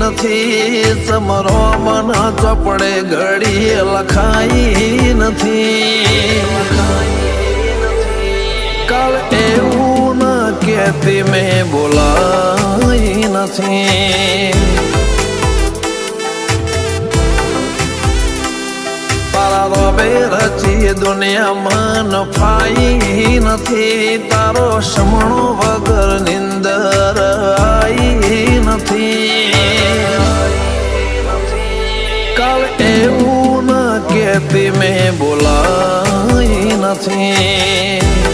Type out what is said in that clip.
નથી, સમરો મન ચોપડે ઘડી લખાઈ નથી. કાલ એવું ન કહેતી મેં બોલાઈ નથી. તારા રોબે રચી દુનિયામાં નફાઈ નથી, તારો સમણો વગર નિંદર આઈ નથી. કાલ એવું ન કહેતી મેં બોલાઈ નથી.